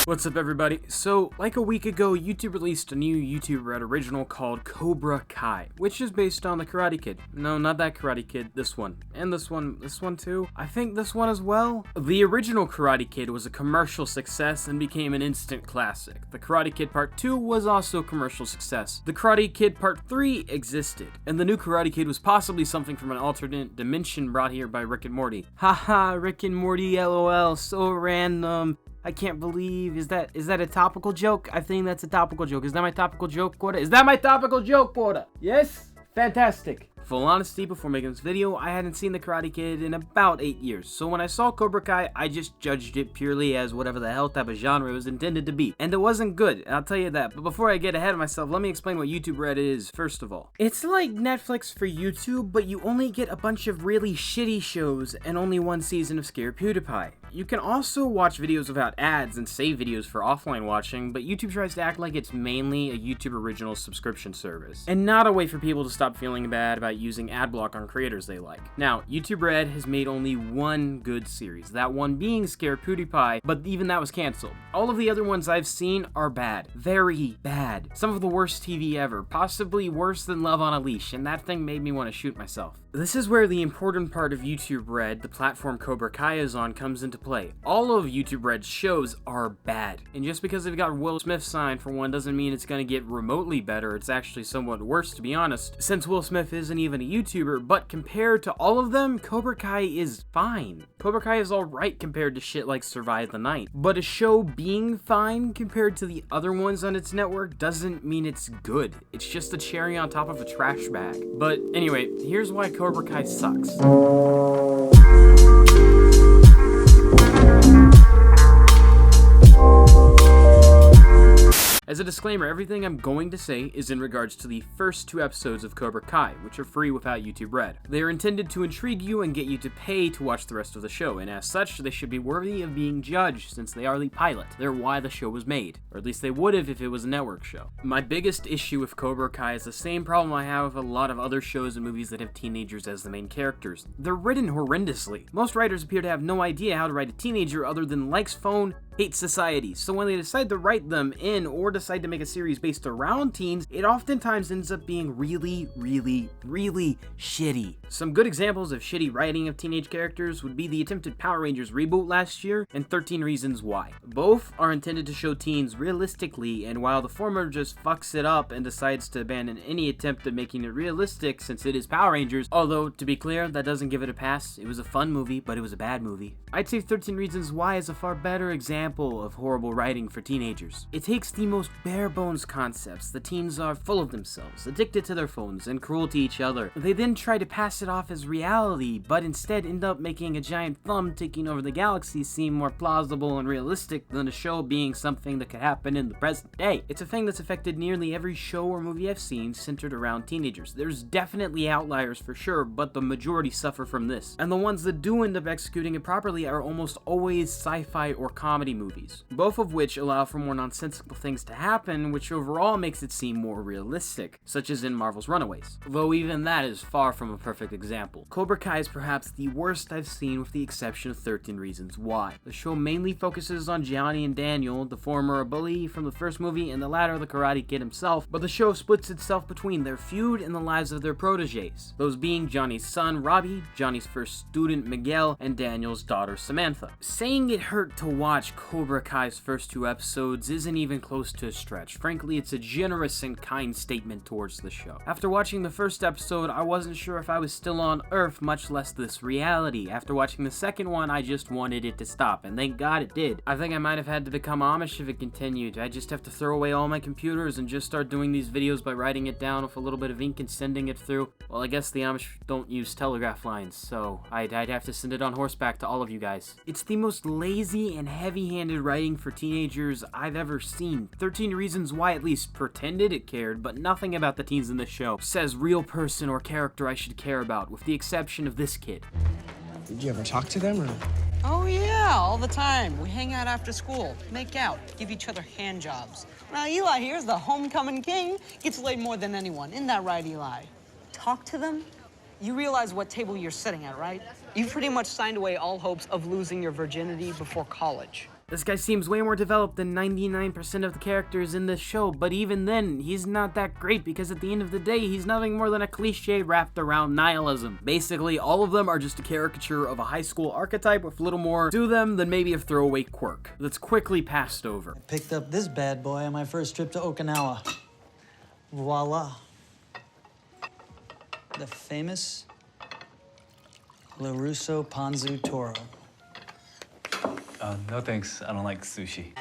What's up, everybody? So, like a week ago, YouTube released a new YouTube Red original called Cobra Kai, which is based on the Karate Kid. No, not that Karate Kid, this one. And this one too. I think this one as well. The original Karate Kid was a commercial success and became an instant classic. The Karate Kid Part 2 was also a commercial success. The Karate Kid Part 3 existed, and the new Karate Kid was possibly something from an alternate dimension brought here by Rick and Morty. Haha, Rick and Morty, lol, so random. I can't believe, is that a topical joke? I think that's a topical joke. Is that my topical joke quota? Is that my topical joke quota? Yes? Fantastic. Full honesty, before making this video, I hadn't seen the Karate Kid in about 8 years, so when I saw Cobra Kai, I just judged it purely as whatever the hell type of genre it was intended to be. And it wasn't good, I'll tell you that. But before I get ahead of myself, let me explain what YouTube Red is, first of all. It's like Netflix for YouTube, but you only get a bunch of really shitty shows and only one season of Scare PewDiePie. You can also watch videos without ads and save videos for offline watching, but YouTube tries to act like it's mainly a YouTube original subscription service, and not a way for people to stop feeling bad about using ad block on creators they like. Now, YouTube Red has made only one good series, that one being Scare PewDiePie, but even that was canceled. All of the other ones I've seen are bad. Very bad. Some of the worst TV ever, possibly worse than Love on a Leash, and that thing made me want to shoot myself. This is where the important part of YouTube Red, the platform Cobra Kai is on, comes into play. All of YouTube Red's shows are bad, and just because they've got Will Smith signed for one doesn't mean it's gonna get remotely better. It's actually somewhat worse, to be honest, since Will Smith isn't even a YouTuber, but compared to all of them, Cobra Kai is fine. Cobra Kai is alright compared to shit like Survive the Night, but a show being fine compared to the other ones on its network doesn't mean it's good. It's just a cherry on top of a trash bag. But anyway, here's why Cobra Kai sucks. As a disclaimer, everything I'm going to say is in regards to the first 2 episodes of Cobra Kai, which are free without YouTube Red. They are intended to intrigue you and get you to pay to watch the rest of the show, and as such, they should be worthy of being judged since they are the pilot. They're why the show was made, or at least they would have if it was a network show. My biggest issue with Cobra Kai is the same problem I have with a lot of other shows and movies that have teenagers as the main characters. They're written horrendously. Most writers appear to have no idea how to write a teenager other than likes phone, hates society, so when they decide to write them in or decide to make a series based around teens, it oftentimes ends up being really shitty. Some good examples of shitty writing of teenage characters would be the attempted Power Rangers reboot last year and 13 Reasons Why. Both are intended to show teens realistically, and while the former just fucks it up and decides to abandon any attempt at making it realistic since it is Power Rangers, although to be clear, that doesn't give it a pass. It was a fun movie, but it was a bad movie. I'd say 13 Reasons Why is a far better example of horrible writing for teenagers. It takes the most bare bones concepts. The teens are full of themselves, addicted to their phones, and cruel to each other. They then try to pass it off as reality, but instead end up making a giant thumb taking over the galaxy seem more plausible and realistic than a show being something that could happen in the present day. It's a thing that's affected nearly every show or movie I've seen centered around teenagers. There's definitely outliers for sure, but the majority suffer from this. And the ones that do end up executing it properly are almost always sci-fi or comedy movies, both of which allow for more nonsensical things to happen, which overall makes it seem more realistic, such as in Marvel's Runaways, though even that is far from a perfect example. Cobra Kai is perhaps the worst I've seen with the exception of 13 Reasons Why. The show mainly focuses on Johnny and Daniel, the former a bully from the first movie and the latter the Karate Kid himself, but the show splits itself between their feud and the lives of their proteges, those being Johnny's son Robbie, Johnny's first student Miguel, and Daniel's daughter Samantha. Saying it hurt to watch Cobra Kai's first 2 episodes isn't even close to a stretch. Frankly, it's a generous and kind statement towards the show. After watching the first episode, I wasn't sure if I was still on Earth, much less this reality. After watching the second one, I just wanted it to stop, and thank God it did. I think I might have had to become Amish if it continued. I just have to throw away all my computers and just start doing these videos by writing it down with a little bit of ink and sending it through. Well, I guess the Amish don't use telegraph lines, so I'd have to send it on horseback to all of you guys. It's the most lazy and heavy-handed writing for teenagers I've ever seen. 13 Reasons Why at least pretended it cared, but nothing about the teens in the show says real person or character I should care about, with the exception of this kid. Did you ever talk to them, or? Oh, yeah, all the time. We hang out after school, make out, give each other hand jobs. Now, Eli here's the homecoming king. Gets laid more than anyone. Isn't that right, Eli? Talk to them? You realize what table you're sitting at, right? You've pretty much signed away all hopes of losing your virginity before college. This guy seems way more developed than 99% of the characters in this show, but even then, he's not that great because at the end of the day, he's nothing more than a cliche wrapped around nihilism. Basically, all of them are just a caricature of a high school archetype with little more to them than maybe a throwaway quirk that's quickly passed over. I picked up this bad boy on my first trip to Okinawa. Voila. The famous LaRusso Ponzu Toro. No thanks. I don't like sushi.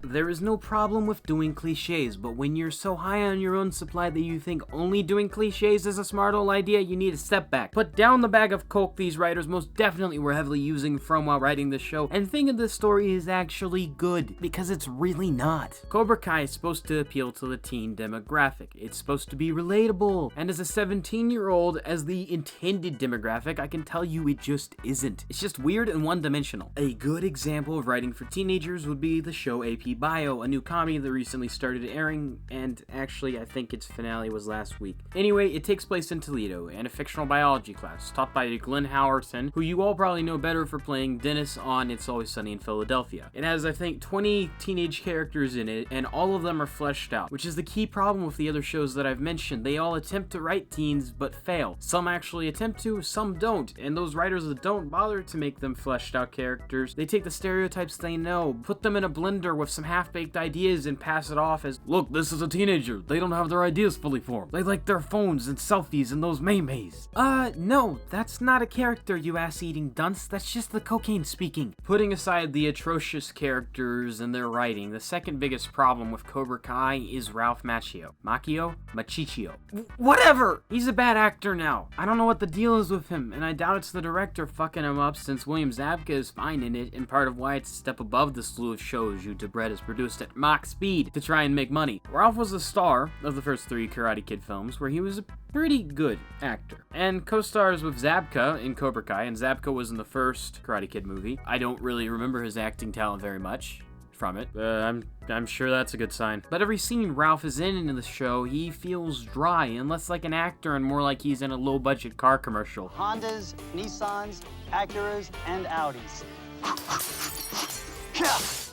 There is no problem with doing cliches, but when you're so high on your own supply that you think only doing cliches is a smart old idea, you need a step back. Put down the bag of coke these writers most definitely were heavily using from while writing this show, and think of this story is actually good, because it's really not. Cobra Kai is supposed to appeal to the teen demographic. It's supposed to be relatable, and as a 17-year-old, as the intended demographic, I can tell you it just isn't. It's just weird and one-dimensional. A good example of writing for teenagers would be the show AP Bio, a new comedy that recently started airing, and actually I think its finale was last week. Anyway, it takes place in Toledo, and a fictional biology class, taught by Glenn Howerton, who you all probably know better for playing Dennis on It's Always Sunny in Philadelphia. It has, I think, 20 teenage characters in it, and all of them are fleshed out, which is the key problem with the other shows that I've mentioned. They all attempt to write teens, but fail. Some actually attempt to, some don't, and those writers that don't bother to make them fleshed out characters, they take the stereotypes they know, put them in a blender with some half-baked ideas and pass it off as, look, this is a teenager, they don't have their ideas fully formed, they like their phones and selfies and those memes. No, that's not a character, you ass-eating dunce, that's just the cocaine speaking. Putting aside the atrocious characters and their writing, the second biggest problem with Cobra Kai is Ralph Macchio. Macchio? Whatever! He's a bad actor now. I don't know what the deal is with him, and I doubt it's the director fucking him up since William Zabka is fine in it, and part of why it's a step above the slew of shows YouTube Red has produced at Mach speed to try and make money. Ralph was the star of the first 3 Karate Kid films, where he was a pretty good actor, and co-stars with Zabka in Cobra Kai, and Zabka was in the first Karate Kid movie. I don't really remember his acting talent very much from it. I'm sure that's a good sign. But every scene Ralph is in the show, he feels dry and less like an actor and more like he's in a low-budget car commercial. Hondas, Nissans, Acuras, and Audis.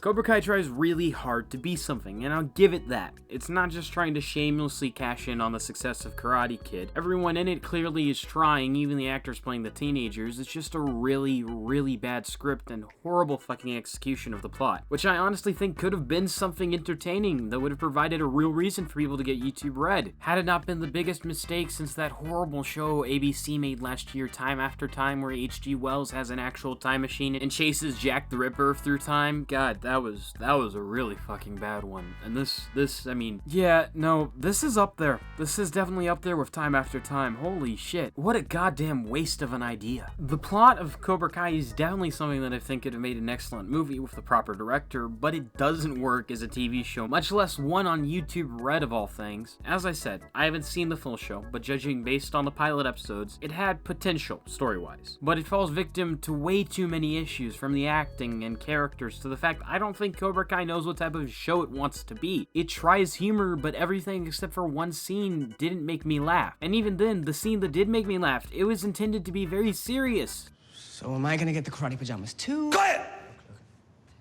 Cobra Kai tries really hard to be something, and I'll give it that. It's not just trying to shamelessly cash in on the success of Karate Kid. Everyone in it clearly is trying, even the actors playing the teenagers. It's just a really, really bad script and horrible fucking execution of the plot, which I honestly think could have been something entertaining that would have provided a real reason for people to get YouTube Red. Had it not been the biggest mistake since that horrible show ABC made last year, Time After Time, where H.G. Wells has an actual time machine and chases Jack the Ripper through time. God, that was a really fucking bad one. And this, I mean, yeah, no, this is up there. This is definitely up there with Time After Time. Holy shit. What a goddamn waste of an idea. The plot of Cobra Kai is definitely something that I think could have made an excellent movie with the proper director, but it doesn't work as a TV show, much less one on YouTube Red of all things. As I said, I haven't seen the full show, but judging based on the pilot episodes, it had potential, story-wise. But it falls victim to way too many issues, from the acting and characters to the fact I don't think Cobra Kai knows what type of show it wants to be. It tries humor, but everything except for one scene didn't make me laugh. And even then, the scene that did make me laugh, it was intended to be very serious. So am I gonna get the karate pajamas too?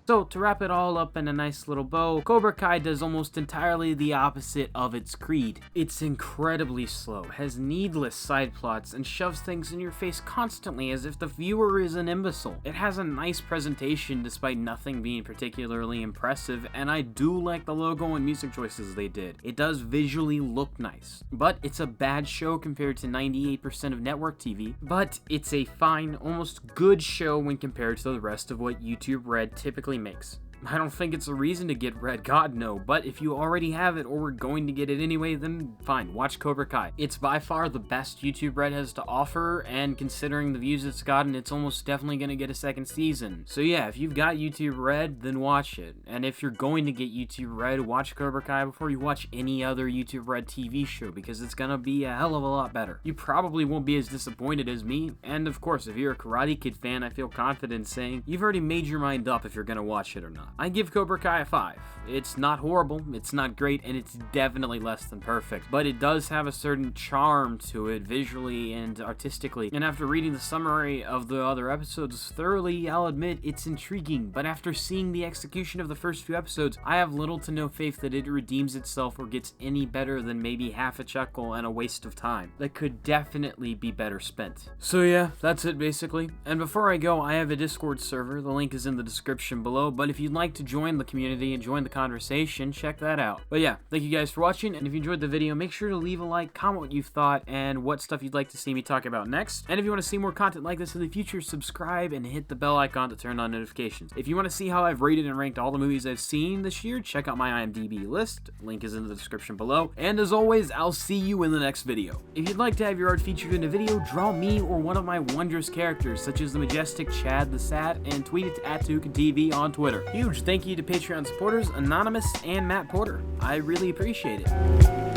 So, to wrap it all up in a nice little bow, Cobra Kai does almost entirely the opposite of its creed. It's incredibly slow, has needless side plots, and shoves things in your face constantly as if the viewer is an imbecile. It has a nice presentation despite nothing being particularly impressive, and I do like the logo and music choices they did. It does visually look nice, but it's a bad show compared to 98% of network TV, but it's a fine, almost good show when compared to the rest of what YouTube Red typically makes. I don't think it's a reason to get Red, God no, but if you already have it or were going to get it anyway, then fine, watch Cobra Kai. It's by far the best YouTube Red has to offer, and considering the views it's gotten, it's almost definitely going to get a second season. So yeah, if you've got YouTube Red, then watch it. And if you're going to get YouTube Red, watch Cobra Kai before you watch any other YouTube Red TV show, because it's gonna be a hell of a lot better. You probably won't be as disappointed as me, and of course, if you're a Karate Kid fan, I feel confident saying you've already made your mind up if you're gonna watch it or not. I give Cobra Kai a 5. It's not horrible, it's not great, and it's definitely less than perfect, but it does have a certain charm to it visually and artistically, and after reading the summary of the other episodes thoroughly, I'll admit it's intriguing, but after seeing the execution of the first few episodes, I have little to no faith that it redeems itself or gets any better than maybe half a chuckle and a waste of time that could definitely be better spent. So yeah, that's it basically, and before I go, I have a Discord server, the link is in the description below, but if you'd like to join the community and join the conversation, check that out. But yeah, thank you guys for watching, and if you enjoyed the video, make sure to leave a like, comment what you thought, and what stuff you'd like to see me talk about next. And if you want to see more content like this in the future, subscribe and hit the bell icon to turn on notifications. If you want to see how I've rated and ranked all the movies I've seen this year, check out my IMDb list. Link is in the description below. And as always, I'll see you in the next video. If you'd like to have your art featured in a video, draw me or one of my wondrous characters, such as the majestic Chad the Sad, and tweet it at Tahukan TV on Twitter. Huge thank you to Patreon supporters Anonymous and Matt Porter. I really appreciate it.